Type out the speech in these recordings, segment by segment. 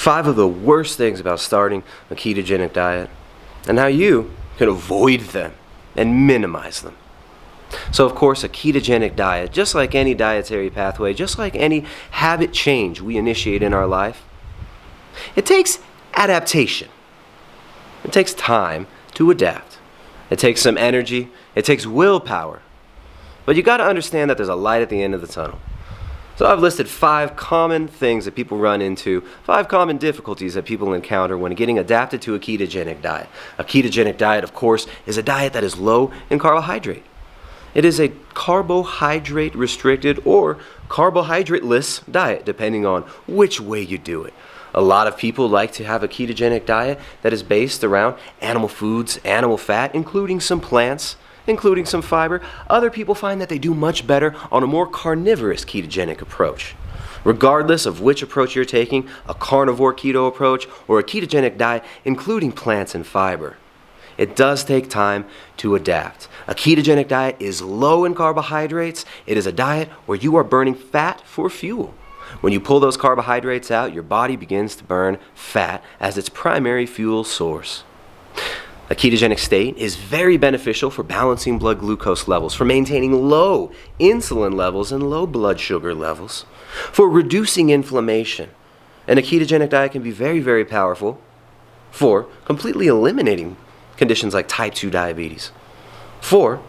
5 of the worst things about starting a ketogenic diet, and how you can avoid them and minimize them. So of course, a ketogenic diet, just like any dietary pathway, just like any habit change we initiate in our life, it takes adaptation. It takes time to adapt. It takes some energy. It takes willpower. But you got to understand that there's a light at the end of the tunnel. So I've listed 5 common things that people run into, 5 common difficulties that people encounter when getting adapted to a ketogenic diet. A ketogenic diet, of course, is a diet that is low in carbohydrate. It is a carbohydrate restricted or carbohydrate-less diet, depending on which way you do it. A lot of people like to have a ketogenic diet that is based around animal foods, animal fat, including some plants, including some fiber. Other people find that they do much better on a more carnivorous ketogenic approach. Regardless of which approach you're taking, a carnivore keto approach or a ketogenic diet, including plants and fiber, it does take time to adapt. A ketogenic diet is low in carbohydrates. It is a diet where you are burning fat for fuel. When you pull those carbohydrates out, your body begins to burn fat as its primary fuel source. A ketogenic state is very beneficial for balancing blood glucose levels, for maintaining low insulin levels and low blood sugar levels, for reducing inflammation. And a ketogenic diet can be very, very powerful for completely eliminating conditions like type 2 diabetes, for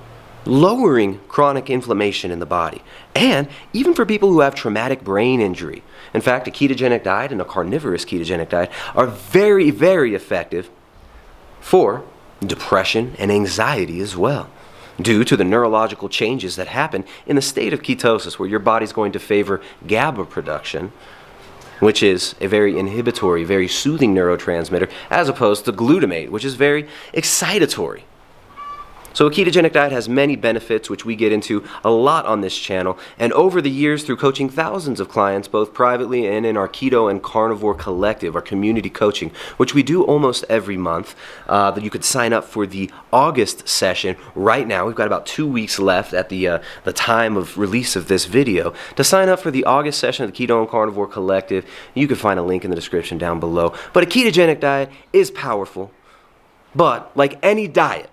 lowering chronic inflammation in the body, and even for people who have traumatic brain injury. In fact, a ketogenic diet and a carnivorous ketogenic diet are very, very effective for depression and anxiety as well, due to the neurological changes that happen in the state of ketosis, where your body's going to favor GABA production, which is a very inhibitory, very soothing neurotransmitter, as opposed to glutamate, which is very excitatory. So a ketogenic diet has many benefits, which we get into a lot on this channel. And over the years, through coaching thousands of clients, both privately and in our Keto and Carnivore Collective, our community coaching, which we do almost every month, that you could sign up for the August session right now. We've got about 2 weeks left at the time of release of this video. To sign up for the August session of the Keto and Carnivore Collective, you can find a link in the description down below. But a ketogenic diet is powerful. But like any diet,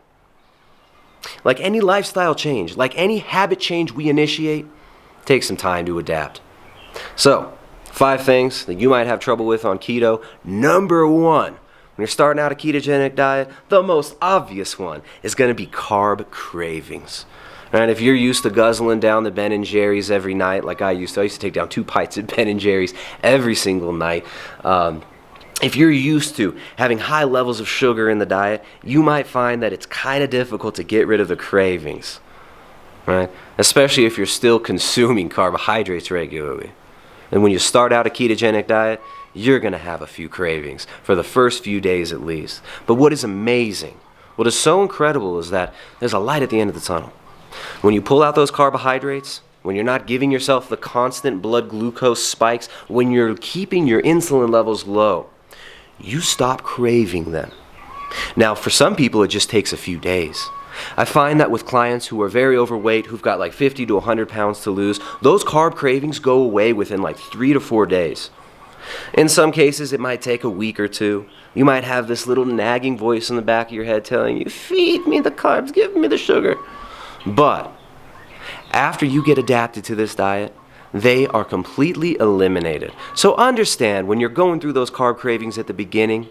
like any lifestyle change, like any habit change we initiate, it takes some time to adapt. So, 5 things that you might have trouble with on keto. Number 1, when you're starting out a ketogenic diet, the most obvious one is going to be carb cravings. And if you're used to guzzling down the Ben & Jerry's every night, like I used to take down 2 pints of Ben & Jerry's every single night. If you're used to having high levels of sugar in the diet, you might find that it's kind of difficult to get rid of the cravings, right? Especially if you're still consuming carbohydrates regularly. And when you start out a ketogenic diet, you're going to have a few cravings for the first few days at least. But what is amazing, what is so incredible, is that there's a light at the end of the tunnel. When you pull out those carbohydrates, when you're not giving yourself the constant blood glucose spikes, when you're keeping your insulin levels low, you stop craving them. Now, for some people, it just takes a few days. I find that with clients who are very overweight, who've got like 50 to 100 pounds to lose, those carb cravings go away within like 3 to 4 days. In some cases, it might take a week or 2. You might have this little nagging voice in the back of your head telling you, feed me the carbs, give me the sugar. But after you get adapted to this diet, they are completely eliminated. So understand, when you're going through those carb cravings at the beginning,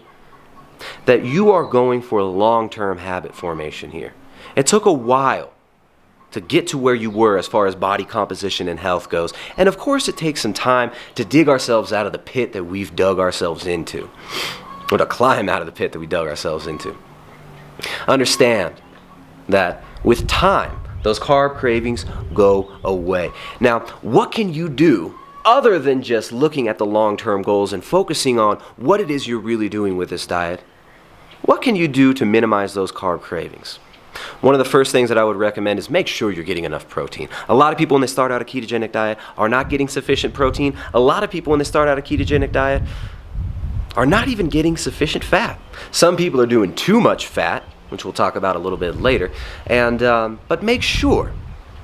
that you are going for a long-term habit formation here. It took a while to get to where you were as far as body composition and health goes. And of course, it takes some time to dig ourselves out of the pit that we've dug ourselves into, or to climb out of the pit that we dug ourselves into. Understand that with time, those carb cravings go away. Now, what can you do other than just looking at the long-term goals and focusing on what it is you're really doing with this diet? What can you do to minimize those carb cravings? One of the first things that I would recommend is make sure you're getting enough protein. A lot of people when they start out a ketogenic diet are not getting sufficient protein. A lot of people when they start out a ketogenic diet are not even getting sufficient fat. Some people are doing too much fat, which we'll talk about a little bit later. But make sure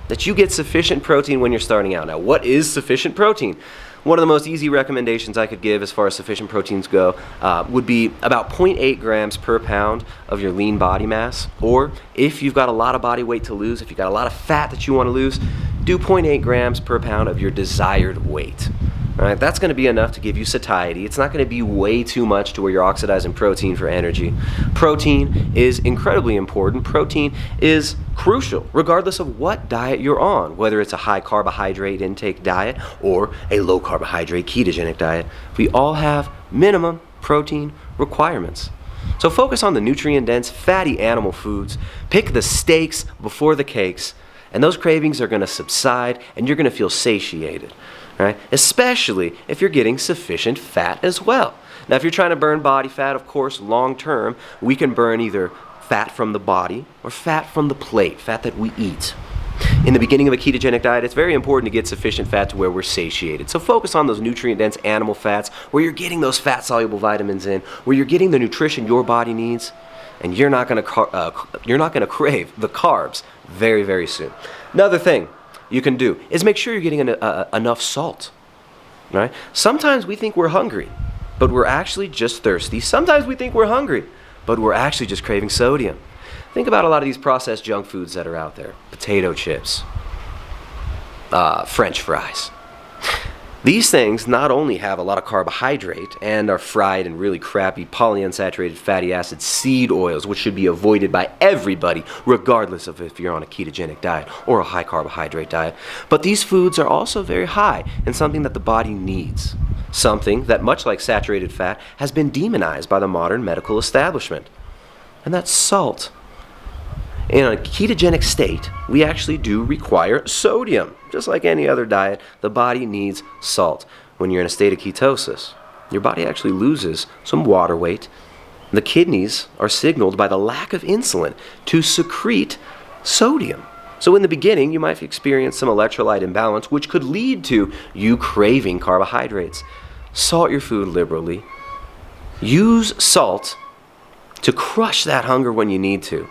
that you get sufficient protein when you're starting out. Now, what is sufficient protein? One of the most easy recommendations I could give as far as sufficient proteins go would be about 0.8 grams per pound of your lean body mass. Or if you've got a lot of body weight to lose, if you've got a lot of fat that you want to lose, do 0.8 grams per pound of your desired weight. All right, that's going to be enough to give you satiety. It's not going to be way too much to where you're oxidizing protein for energy. Protein is incredibly important. Protein is crucial regardless of what diet you're on, whether it's a high carbohydrate intake diet or a low carbohydrate ketogenic diet. We all have minimum protein requirements. So focus on the nutrient-dense, fatty animal foods. Pick the steaks before the cakes, and those cravings are going to subside and you're going to feel satiated. Right? Especially if you're getting sufficient fat as well. Now, if you're trying to burn body fat, of course, long term, we can burn either fat from the body or fat from the plate, fat that we eat. In the beginning of a ketogenic diet, it's very important to get sufficient fat to where we're satiated. So focus on those nutrient-dense animal fats, where you're getting those fat-soluble vitamins in, where you're getting the nutrition your body needs, and you're not going to crave the carbs very, very soon. Another thing you can do is make sure you're getting enough salt. Right? Sometimes we think we're hungry, but we're actually just thirsty. Sometimes we think we're hungry, but we're actually just craving sodium. Think about a lot of these processed junk foods that are out there. Potato chips, French fries. These things not only have a lot of carbohydrate and are fried in really crappy polyunsaturated fatty acid seed oils, which should be avoided by everybody, regardless of if you're on a ketogenic diet or a high carbohydrate diet. But these foods are also very high in something that the body needs. Something that, much like saturated fat, has been demonized by the modern medical establishment. And that's salt. In a ketogenic state, we actually do require sodium. Just like any other diet, the body needs salt. When you're in a state of ketosis, your body actually loses some water weight. The kidneys are signaled by the lack of insulin to secrete sodium. So in the beginning, you might experience some electrolyte imbalance, which could lead to you craving carbohydrates. Salt your food liberally. Use salt to crush that hunger when you need to.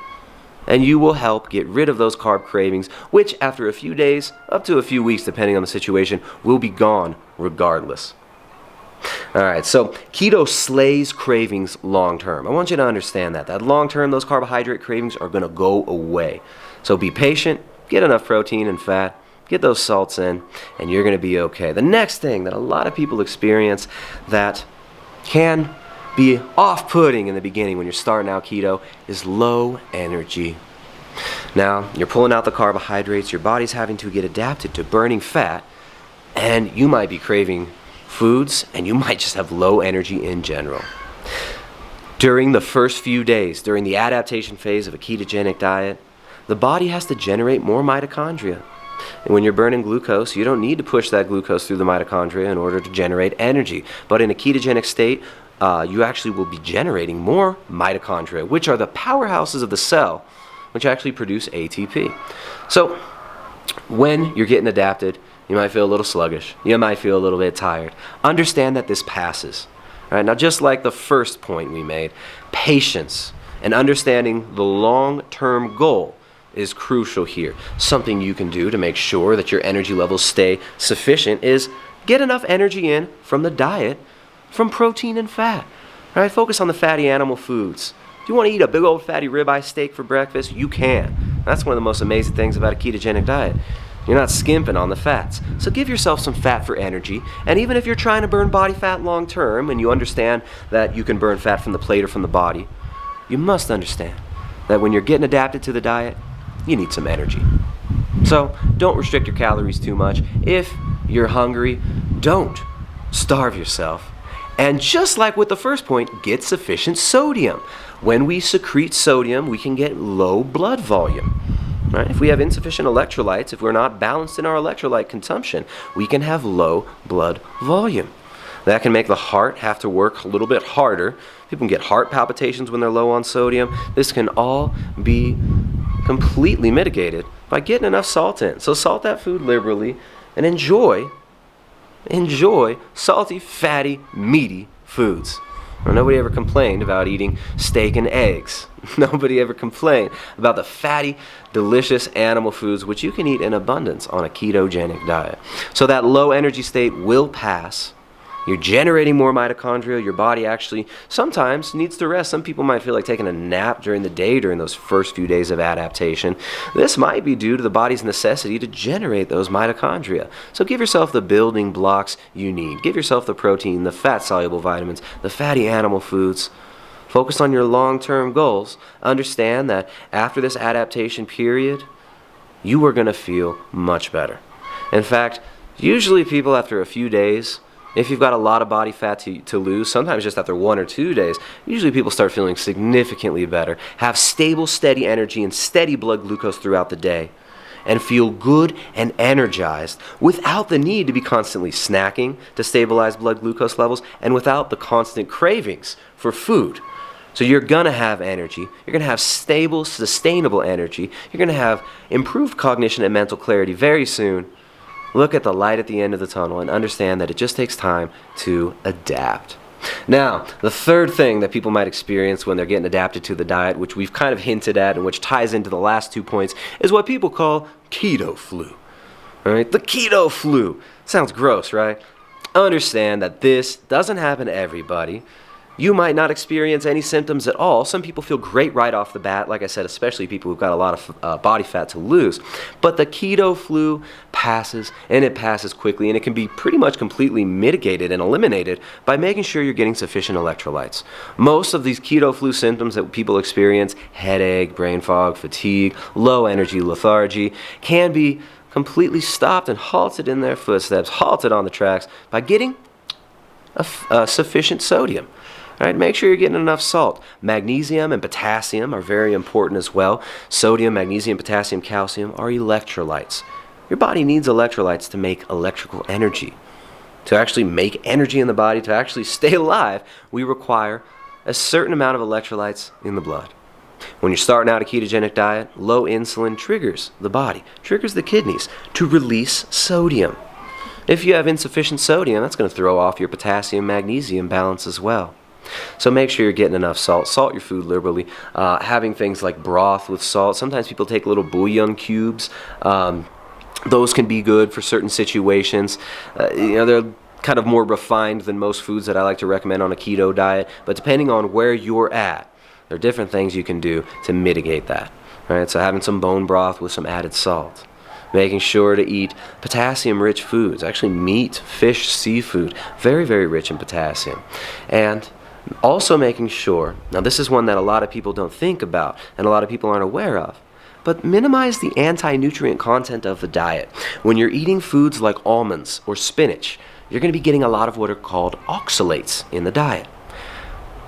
And you will help get rid of those carb cravings, which after a few days, up to a few weeks depending on the situation, will be gone regardless. Alright, so keto slays cravings long term. I want you to understand that long term those carbohydrate cravings are going to go away. So be patient, get enough protein and fat, get those salts in, and you're going to be okay. The next thing that a lot of people experience that can be off-putting in the beginning when you're starting out keto is low energy. Now, you're pulling out the carbohydrates, your body's having to get adapted to burning fat, and you might be craving foods, and you might just have low energy in general. During the first few days, during the adaptation phase of a ketogenic diet, the body has to generate more mitochondria. And when you're burning glucose, you don't need to push that glucose through the mitochondria in order to generate energy. But in a ketogenic state, you actually will be generating more mitochondria, which are the powerhouses of the cell, which actually produce ATP. So when you're getting adapted, you might feel a little sluggish. You might feel a little bit tired. Understand that this passes. All right, now, just like the first point we made, patience and understanding the long-term goal is crucial here. Something you can do to make sure that your energy levels stay sufficient is get enough energy in from the diet, from protein and fat. All right, focus on the fatty animal foods. If you want to eat a big old fatty ribeye steak for breakfast, you can. That's one of the most amazing things about a ketogenic diet. You're not skimping on the fats. So give yourself some fat for energy. And even if you're trying to burn body fat long term and you understand that you can burn fat from the plate or from the body, you must understand that when you're getting adapted to the diet, you need some energy. So don't restrict your calories too much. If you're hungry, don't starve yourself. And just like with the first point, get sufficient sodium. When we secrete sodium, we can get low blood volume. Right? If we have insufficient electrolytes, if we're not balanced in our electrolyte consumption, we can have low blood volume. That can make the heart have to work a little bit harder. People can get heart palpitations when they're low on sodium. This can all be completely mitigated by getting enough salt in. So salt that food liberally and enjoy salty, fatty, meaty foods. Well, nobody ever complained about eating steak and eggs. Nobody ever complained about the fatty, delicious animal foods which you can eat in abundance on a ketogenic diet. So that low energy state will pass. You're generating more mitochondria. Your body actually sometimes needs to rest. Some people might feel like taking a nap during the day during those first few days of adaptation. This might be due to the body's necessity to generate those mitochondria. So give yourself the building blocks you need. Give yourself the protein, the fat-soluble vitamins, the fatty animal foods. Focus on your long-term goals. Understand that after this adaptation period, you are going to feel much better. In fact, usually people after a few days, if you've got a lot of body fat to lose, sometimes just after 1 or 2 days, usually people start feeling significantly better, have stable, steady energy and steady blood glucose throughout the day, and feel good and energized without the need to be constantly snacking to stabilize blood glucose levels and without the constant cravings for food. So you're going to have energy. You're going to have stable, sustainable energy. You're going to have improved cognition and mental clarity very soon. Look at the light at the end of the tunnel and understand that it just takes time to adapt. Now, the third thing that people might experience when they're getting adapted to the diet, which we've kind of hinted at and which ties into the last 2 points, is what people call keto flu. All right? The keto flu. Sounds gross, right? Understand that this doesn't happen to everybody. You might not experience any symptoms at all. Some people feel great right off the bat, like I said, especially people who've got a lot of body fat to lose. But the keto flu passes, and it passes quickly, and it can be pretty much completely mitigated and eliminated by making sure you're getting sufficient electrolytes. Most of these keto flu symptoms that people experience, headache, brain fog, fatigue, low energy, lethargy, can be completely stopped and halted in their footsteps, halted on the tracks by getting sufficient sodium. All right, make sure you're getting enough salt. Magnesium and potassium are very important as well. Sodium, magnesium, potassium, calcium are electrolytes. Your body needs electrolytes to make electrical energy. To actually make energy in the body, to actually stay alive, we require a certain amount of electrolytes in the blood. When you're starting out a ketogenic diet, low insulin triggers the body, triggers the kidneys to release sodium. If you have insufficient sodium, that's going to throw off your potassium-magnesium balance as well. So make sure you're getting enough salt. Salt your food liberally. Having things like broth with salt. Sometimes people take little bouillon cubes. Those can be good for certain situations. They're kind of more refined than most foods that I like to recommend on a keto diet. But depending on where you're at, there are different things you can do to mitigate that. All right, so having some bone broth with some added salt. Making sure to eat potassium-rich foods. Actually, meat, fish, seafood. Very, very rich in potassium. And also making sure, now this is one that a lot of people don't think about and a lot of people aren't aware of, but minimize the anti-nutrient content of the diet. When you're eating foods like almonds or spinach, you're going to be getting a lot of what are called oxalates in the diet.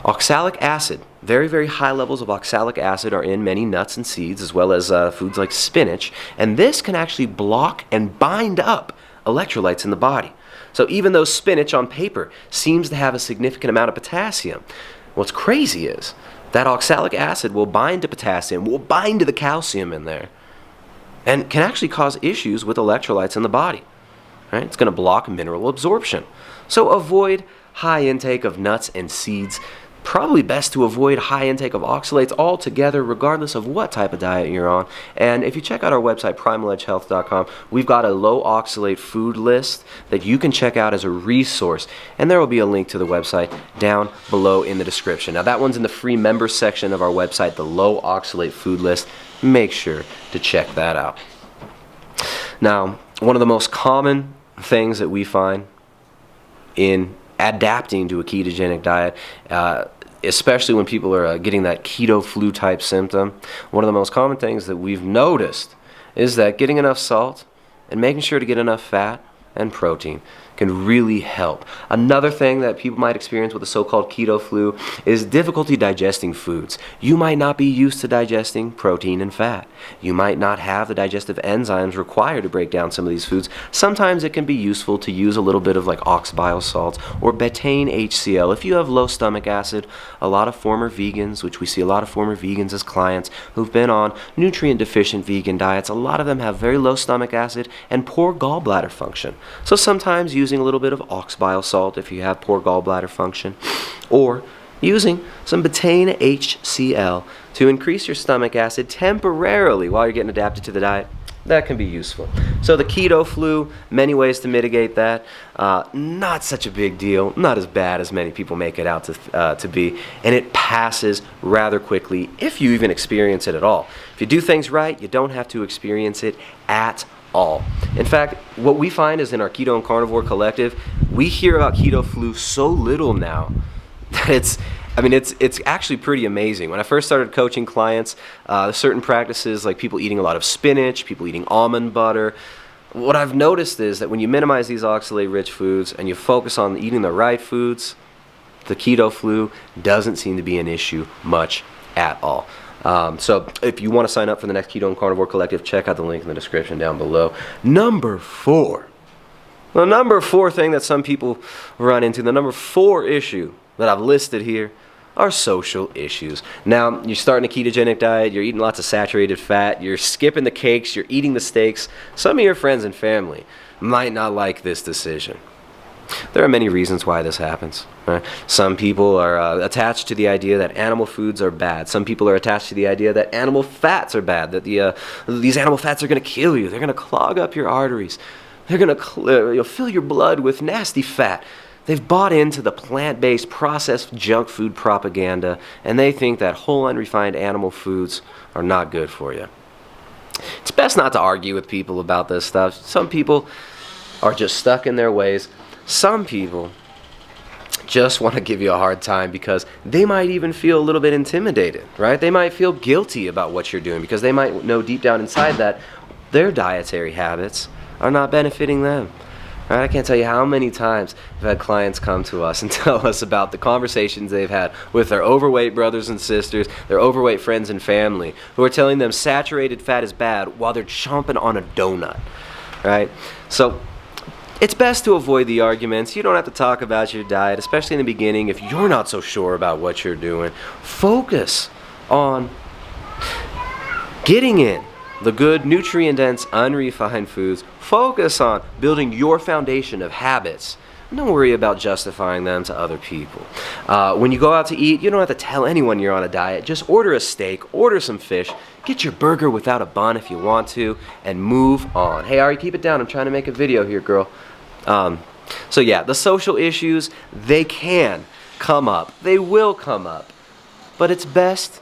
Oxalic acid, very, very high levels of oxalic acid are in many nuts and seeds as well as foods like spinach, and this can actually block and bind up electrolytes in the body. So even though spinach on paper seems to have a significant amount of potassium, what's crazy is that oxalic acid will bind to potassium, will bind to the calcium in there, and can actually cause issues with electrolytes in the body. Right? It's going to block mineral absorption. So avoid high intake of nuts and seeds. Probably best to avoid high intake of oxalates altogether, regardless of what type of diet you're on. And if you check out our website, primaledgehealth.com, we've got a low oxalate food list that you can check out as a resource. And there will be a link to the website down below in the description. Now, that one's in the free members section of our website, the low oxalate food list. Make sure to check that out. Now, one of the most common things that we find in adapting to a ketogenic diet, especially when people are getting that keto flu type symptom, one of the most common things that we've noticed is that getting enough salt and making sure to get enough fat and protein can really help. Another thing that people might experience with the so-called keto flu is difficulty digesting foods. You might not be used to digesting protein and fat. You might not have the digestive enzymes required to break down some of these foods. Sometimes it can be useful to use a little bit of like ox bile salts or betaine HCl. If you have low stomach acid, a lot of former vegans, which we see a lot of former vegans as clients who've been on nutrient deficient vegan diets, a lot of them have very low stomach acid and poor gallbladder function. So sometimes using a little bit of ox bile salt if you have poor gallbladder function. or using some betaine HCl to increase your stomach acid temporarily while you're getting adapted to the diet. That can be useful. So the keto flu, many ways to mitigate that. Not such a big deal, not as bad as many people make it out to be, and it passes rather quickly if you even experience it at all. If you do things right, you don't have to experience it at all. In fact, what we find is in our Keto and Carnivore Collective, we hear about keto flu so little now that it's actually pretty amazing. When I first started coaching clients, certain practices like people eating a lot of spinach, people eating almond butter, what I've noticed is that when you minimize these oxalate-rich foods and you focus on eating the right foods, the keto flu doesn't seem to be an issue much at all. So if you want to sign up for the next Keto and Carnivore Collective, check out the link in the description down below. Number 4. The number 4 thing that some people run into, the number 4 issue that I've listed here, are social issues. Now, you're starting a ketogenic diet, you're eating lots of saturated fat, you're skipping the cakes, you're eating the steaks. Some of your friends and family might not like this decision. There are many reasons why this happens. Right? Some people are attached to the idea that animal foods are bad. Some people are attached to the idea that animal fats are bad, that these animal fats are going to kill you. They're going to clog up your arteries. They're going to fill your blood with nasty fat. They've bought into the plant-based processed junk food propaganda, and they think that whole unrefined animal foods are not good for you. It's best not to argue with people about this stuff. Some people are just stuck in their ways. Some people just want to give you a hard time because they might even feel a little bit intimidated, right? They might feel guilty about what you're doing because they might know deep down inside that their dietary habits are not benefiting them. Right? I can't tell you how many times I've had clients come to us and tell us about the conversations they've had with their overweight brothers and sisters, their overweight friends and family, who are telling them saturated fat is bad while they're chomping on a donut, right? So it's best to avoid the arguments. You don't have to talk about your diet, especially in the beginning if you're not so sure about what you're doing. Focus on getting in the good, nutrient-dense, unrefined foods. Focus on building your foundation of habits. Don't worry about justifying them to other people. When you go out to eat, you don't have to tell anyone you're on a diet. Just order a steak, order some fish, get your burger without a bun if you want to, and move on. Hey, Ari, keep it down. I'm trying to make a video here, girl. So yeah, the social issues, they can come up. They will come up. But it's best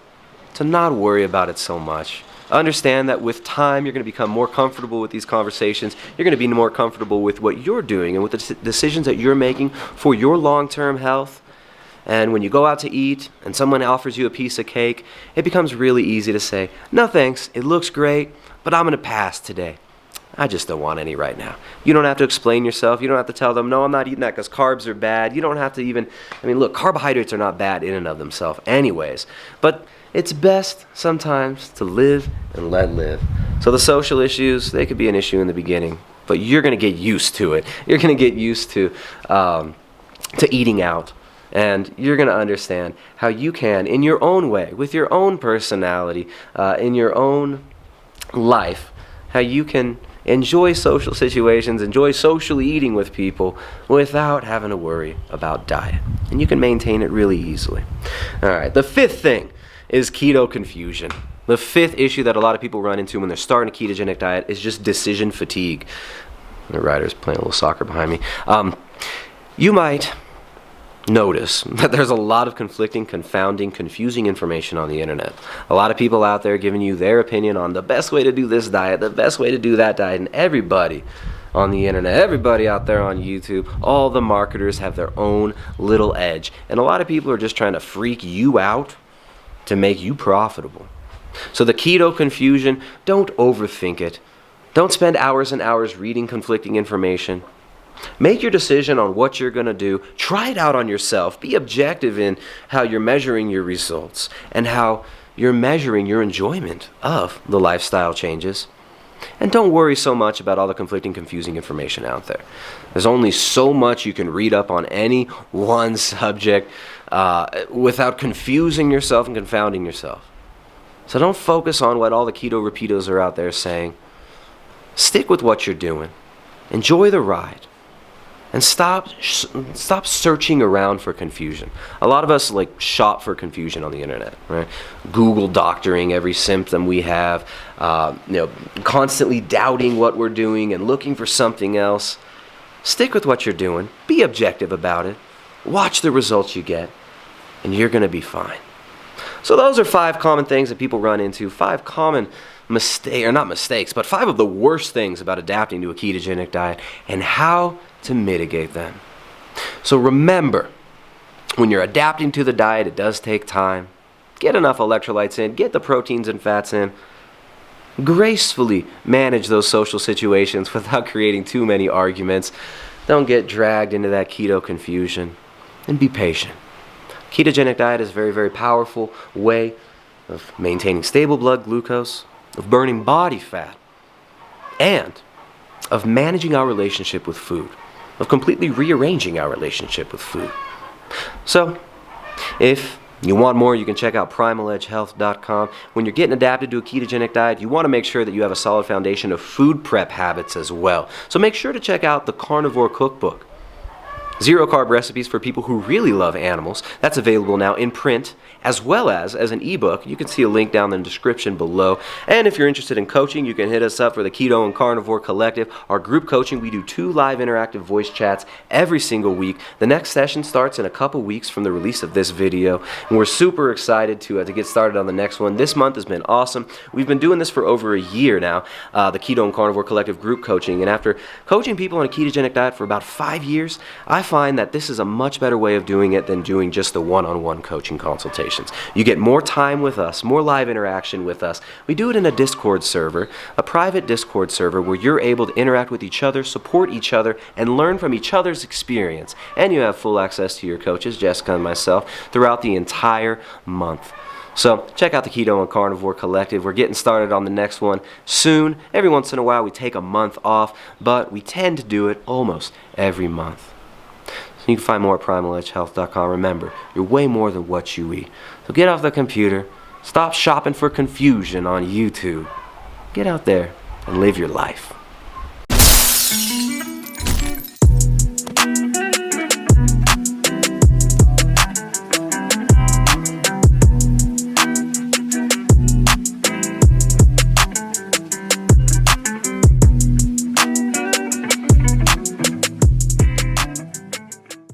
to not worry about it so much. Understand that with time, you're going to become more comfortable with these conversations. You're going to be more comfortable with what you're doing and with the decisions that you're making for your long-term health. And when you go out to eat and someone offers you a piece of cake, it becomes really easy to say, no thanks, it looks great, but I'm going to pass today. I just don't want any right now. You don't have to explain yourself. You don't have to tell them, no, I'm not eating that because carbs are bad. You don't have to even, look, carbohydrates are not bad in and of themselves anyways. But it's best sometimes to live and let live. So the social issues, they could be an issue in the beginning, but you're going to get used to it. You're going to get used to eating out, and you're going to understand how you can, in your own way, with your own personality, in your own life, how you can enjoy social situations, enjoy socially eating with people without having to worry about diet. And you can maintain it really easily. All right, the 5th thing is keto confusion. The 5th issue that a lot of people run into when they're starting a ketogenic diet is just decision fatigue. The rider's playing a little soccer behind me. You might notice that there's a lot of conflicting, confounding, confusing information on the internet. A lot of people out there giving you their opinion on the best way to do this diet, the best way to do that diet, and everybody on the internet, everybody out there on YouTube, all the marketers have their own little edge. And a lot of people are just trying to freak you out to make you profitable. So the keto confusion, don't overthink it. Don't spend hours and hours reading conflicting information. Make your decision on what you're going to do. Try it out on yourself. Be objective in how you're measuring your results and how you're measuring your enjoyment of the lifestyle changes. And don't worry so much about all the conflicting, confusing information out there. There's only so much you can read up on any one subject without confusing yourself and confounding yourself. So don't focus on what all the keto repeatos are out there saying. Stick with what you're doing. Enjoy the ride. And stop searching around for confusion. A lot of us like shop for confusion on the internet, right? Google doctoring every symptom we have, constantly doubting what we're doing and looking for something else. Stick with what you're doing. Be objective about it. Watch the results you get, and you're going to be fine. So those are 5 common things that people run into, 5 common not mistakes, but 5 of the worst things about adapting to a ketogenic diet and how to mitigate them. So remember, when you're adapting to the diet, it does take time. Get enough electrolytes in, get the proteins and fats in. Gracefully manage those social situations without creating too many arguments. Don't get dragged into that keto confusion. And be patient. Ketogenic diet is a very, very powerful way of maintaining stable blood glucose, of burning body fat, and of managing our relationship with food, of completely rearranging our relationship with food. So, if you want more, you can check out primaledgehealth.com. When you're getting adapted to a ketogenic diet, you want to make sure that you have a solid foundation of food prep habits as well. So make sure to check out the Carnivore Cookbook. 0-carb recipes for people who really love animals. That's available now in print as well as an ebook. You can see a link down in the description below. And if you're interested in coaching, you can hit us up for the Keto and Carnivore Collective. Our group coaching, we do 2 live interactive voice chats every single week. The next session starts in a couple weeks from the release of this video. And we're super excited to get started on the next one. This month has been awesome. We've been doing this for over a year now, the Keto and Carnivore Collective group coaching. And after coaching people on a ketogenic diet for about 5 years, I find that this is a much better way of doing it than doing just the one-on-one coaching consultations. You get more time with us, more live interaction with us. We do it in a Discord server, a private Discord server where you're able to interact with each other, support each other, and learn from each other's experience. And you have full access to your coaches, Jessica and myself, throughout the entire month. So check out the Keto and Carnivore Collective. We're getting started on the next one soon. Every once in a while we take a month off, but we tend to do it almost every month. You can find more at primaledgehealth.com. Remember, you're way more than what you eat. So get off the computer, stop shopping for confusion on YouTube. Get out there and live your life.